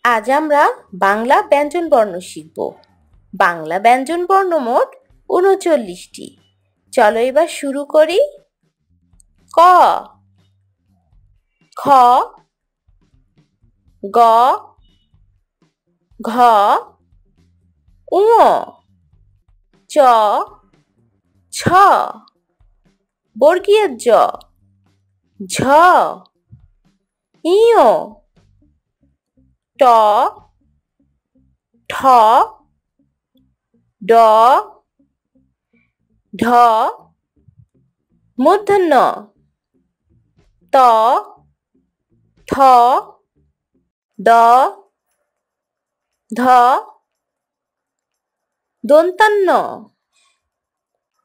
আজ আমরা বাংলা ব্যঞ্জনবর্ণ শিখব। বাংলা ব্যঞ্জনবর্ণ মোট ৩৯টি। চলো এবার শুরু করি। ক, খ, গ, ঘ, ঙ, চ, ছ, বর্গীয় জ, ঝ, ঞ, ট, ঠ, ড, ঢ, মূর্ধন্য ত, থ, দ, ধ, দন্তান্ন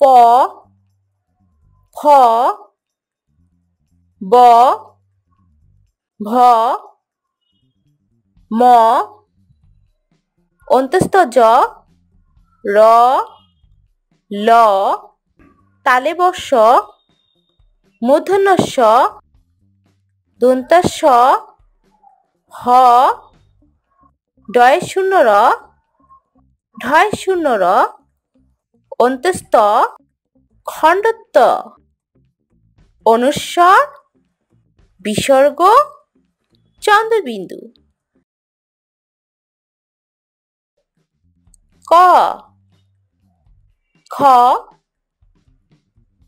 প, ফ, ব, ভ, ম, অন্তস্থ জ, র, ল, তালব্য শ, মূর্ধন্য ষ, দন্তাস, হ, ডয় শূন্য র, ঢয় শূন্য র, অন্তস্থ খণ্ডত্ব, অনুস্বর, বিসর্গ, চন্দ্রবিন্দু। ক, খ,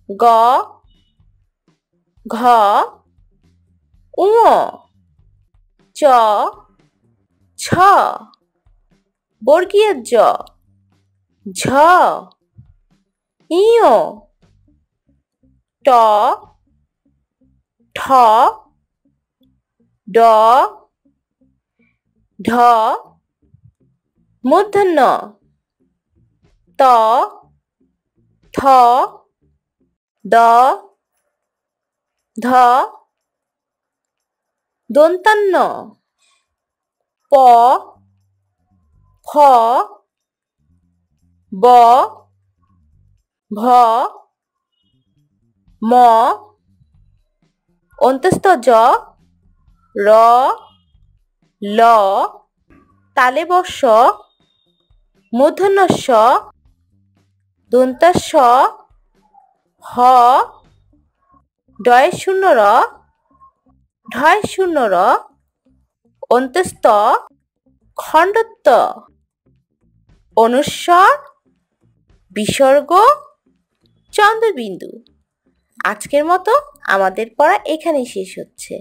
গ, ঘ, ঙ, চ, ছ, বর্গীয় জ, ঝ, ঞ, ট, ঠ, ড, ঢ, মূর্ধন্য ত, থ, দ, ধ, দন্তান্ন প, ফ, ব, ভ, ম, অন্তস্থ জ, র, ল, তালব্য শ, মূর্ধন্য ষ, দন্তাস, হ, ডয় শূন্য র, ঢয় শূন্য র, অন্তস্থ খণ্ডত্ব, অনুস্বর, বিসর্গ, চন্দ্রবিন্দু। আজকের মতো আমাদের পড়া এখানেই শেষ হচ্ছে।